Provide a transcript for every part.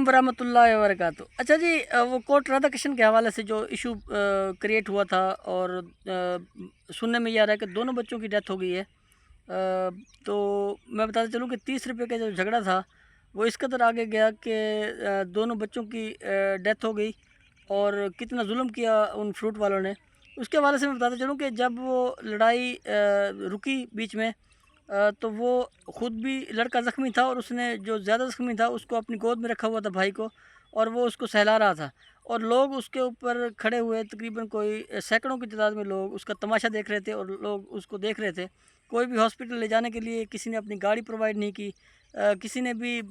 वालेकुम वरहमतुल्लाहि वबरकातुहू। अच्छा जी, वो कोर्ट राधाकृष्ण के हवाले से जो इशू क्रिएट हुआ था और सुनने में ये आ रहा है कि दोनों बच्चों की डेथ हो गई है। तो मैं बताता चलूँ कि 30 रुपये का जो झगड़ा था वो इस कदर आगे गया कि दोनों बच्चों की डेथ हो गई और कितना जुल्म किया उन फ्रूट वालों ने। उसके हवाले से मैं बताता चलूँ कि जब वो लड़ाई रुकी बीच में, तो वो ख़ुद भी लड़का ज़ख्मी था और उसने जो ज़्यादा ज़ख्मी था उसको अपनी गोद में रखा हुआ था भाई को, और वो उसको सहला रहा था और लोग उसके ऊपर खड़े हुए, तकरीबन कोई सैकड़ों की तादाद में लोग उसका तमाशा देख रहे थे और लोग उसको देख रहे थे। कोई भी हॉस्पिटल ले जाने के लिए किसी ने अपनी गाड़ी प्रोवाइड नहीं की, किसी ने भी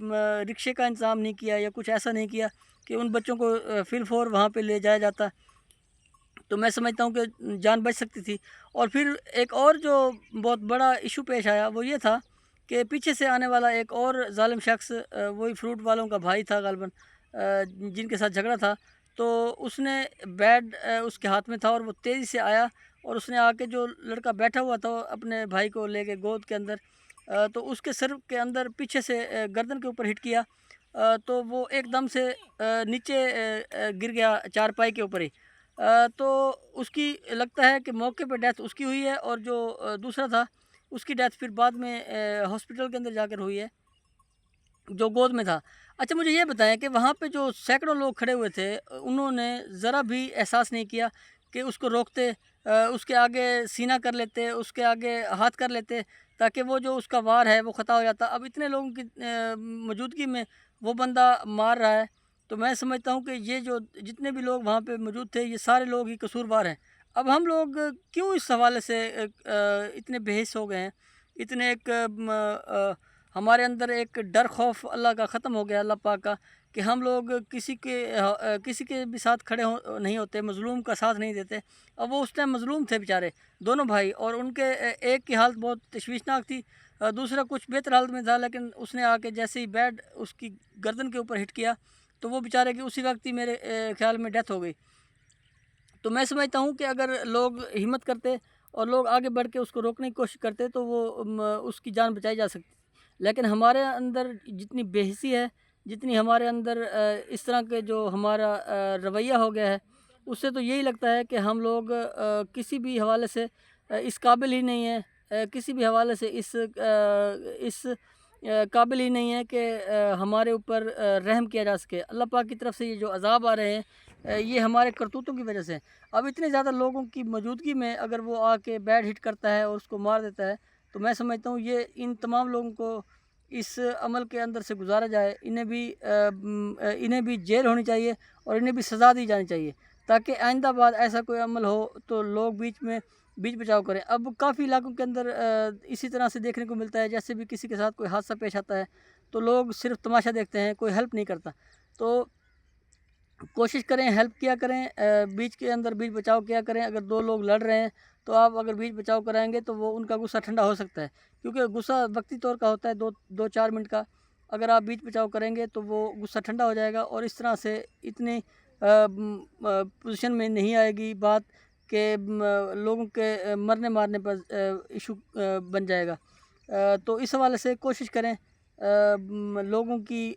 रिक्शे का इंतज़ाम नहीं किया या कुछ ऐसा नहीं किया कि उन बच्चों को फिल फॉर वहाँ पे ले जाया जाता। तो मैं समझता हूँ कि जान बच सकती थी। और फिर एक और जो बहुत बड़ा इशू पेश आया वो ये था कि पीछे से आने वाला एक और ज़ालिम शख्स, वही फ्रूट वालों का भाई था ग़ालिबन, जिनके साथ झगड़ा था। तो उसने बैट उसके हाथ में था और वो तेज़ी से आया और उसने आके जो लड़का बैठा हुआ था अपने भाई को लेके गोद के अंदर, तो उसके सर के अंदर पीछे से गर्दन के ऊपर हिट किया। तो वो एकदम से नीचे गिर गया चारपाई के ऊपर ही। तो उसकी लगता है कि मौके पे डेथ उसकी हुई है और जो दूसरा था उसकी डेथ फिर बाद में हॉस्पिटल के अंदर जाकर हुई है, जो गोद में था। अच्छा मुझे ये बताएं कि वहाँ पे जो सैकड़ों लोग खड़े हुए थे, उन्होंने ज़रा भी एहसास नहीं किया कि उसको रोकते, उसके आगे सीना कर लेते, उसके आगे हाथ कर लेते, ताकि वो जो उसका वार है वो ख़त्म हो जाता। अब इतने लोगों की मौजूदगी में वो बंदा मार रहा है, तो मैं समझता हूँ कि ये जो जितने भी लोग वहाँ पे मौजूद थे ये सारे लोग ही कसूरवार हैं। अब हम लोग क्यों इस हवाले से इतने बेहिस हो गए हैं, इतने हमारे अंदर एक डर खौफ अल्लाह का ख़त्म हो गया, अल्लाह पाक का, कि हम लोग किसी के भी साथ खड़े हो नहीं होते, मज़लूम का साथ नहीं देते। अब वो उस टाइम मज़लूम थे बेचारे दोनों भाई, और उनके एक की हालत बहुत तशवीशनाक थी, दूसरा कुछ बेहतर हालत में था, लेकिन उसने आके जैसे ही बैट उसकी गर्दन के ऊपर हिट किया तो वो बेचारे की उसी वक्त ही मेरे ख़्याल में डेथ हो गई। तो मैं समझता हूँ कि अगर लोग हिम्मत करते और लोग आगे बढ़ के उसको रोकने की कोशिश करते तो वो उसकी जान बचाई जा सकती। लेकिन हमारे अंदर जितनी बेहिसी है, जितनी हमारे अंदर इस तरह के जो हमारा रवैया हो गया है, उससे तो यही लगता है कि हम लोग किसी भी हवाले से इस काबिल ही नहीं है, किसी भी हवाले से इस काबिल ही नहीं है कि हमारे ऊपर रहम किया जा सके। अल्लाह पाक की तरफ से ये जो अज़ाब आ रहे हैं, ये हमारे करतूतों की वजह से हैं। अब इतने ज़्यादा लोगों की मौजूदगी में अगर वो आके बैट हिट करता है और उसको मार देता है, तो मैं समझता हूँ ये इन तमाम लोगों को इस अमल के अंदर से गुजारा जाए। इन्हें भी जेल होनी चाहिए और इन्हें भी सज़ा दी जानी चाहिए, ताकि आइंदा बाद ऐसा कोई अमल हो तो लोग बीच बचाव करें। अब काफ़ी इलाकों के अंदर इसी तरह से देखने को मिलता है, जैसे भी किसी के साथ कोई हादसा पेश आता है तो लोग सिर्फ तमाशा देखते हैं, कोई हेल्प नहीं करता। तो कोशिश करें, हेल्प किया करें, बीच के अंदर बीच बचाव किया करें। अगर दो लोग लड़ रहे हैं तो आप अगर बीच बचाव कराएंगे तो वो उनका गुस्सा ठंडा हो सकता है, क्योंकि गुस्सा वक्ती तौर का होता है, दो चार मिनट का। अगर आप बीच बचाव करेंगे तो वो गुस्सा ठंडा हो जाएगा और इस तरह से इतनी पोजीशन में नहीं आएगी बात कि लोगों के मरने मारने पर इशू बन जाएगा। तो इस हवाले से कोशिश करें, लोगों की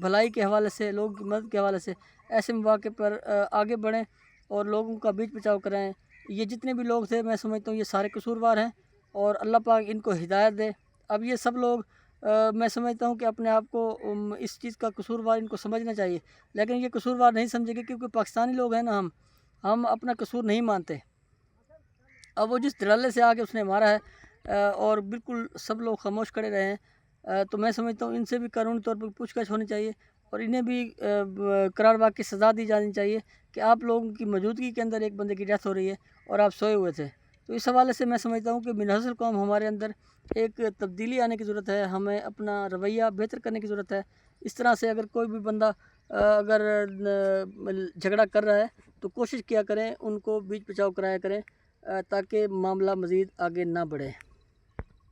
भलाई के हवाले से, लोगों की मदद के हवाले से ऐसे मौके पर आगे बढ़ें और लोगों का बीच बचाव कराएं। ये जितने भी लोग थे मैं समझता हूँ ये सारे कसूरवार हैं और अल्लाह पाक इनको हिदायत दे। अब ये सब लोग मैं समझता हूँ कि अपने आप को इस चीज़ का कसूरवार इनको समझना चाहिए, लेकिन ये कसूरवार नहीं समझेंगे, क्योंकि पाकिस्तानी लोग हैं ना, हम अपना कसूर नहीं मानते। अब वो जिस धड़ल्ले से आके उसने मारा है और बिल्कुल सब लोग खामोश खड़े रहे हैं, तो मैं समझता हूँ इनसे भी कानूनी तौर पर पूछताछ होनी चाहिए और इन्हें भी करार वाक़ की सज़ा दी जानी चाहिए कि आप लोगों की मौजूदगी के अंदर एक बंदे की डेथ हो रही है और आप सोए हुए थे। तो इस हवाले से मैं समझता हूँ कि मिनहसल कौम हमारे अंदर एक तब्दीली आने की ज़रूरत है, हमें अपना रवैया बेहतर करने की ज़रूरत है। इस तरह से अगर कोई भी बंदा अगर झगड़ा कर रहा है तो कोशिश किया करें उनको बीच बचाव कराया करें, ताकि मामला मज़ीद आगे ना बढ़े।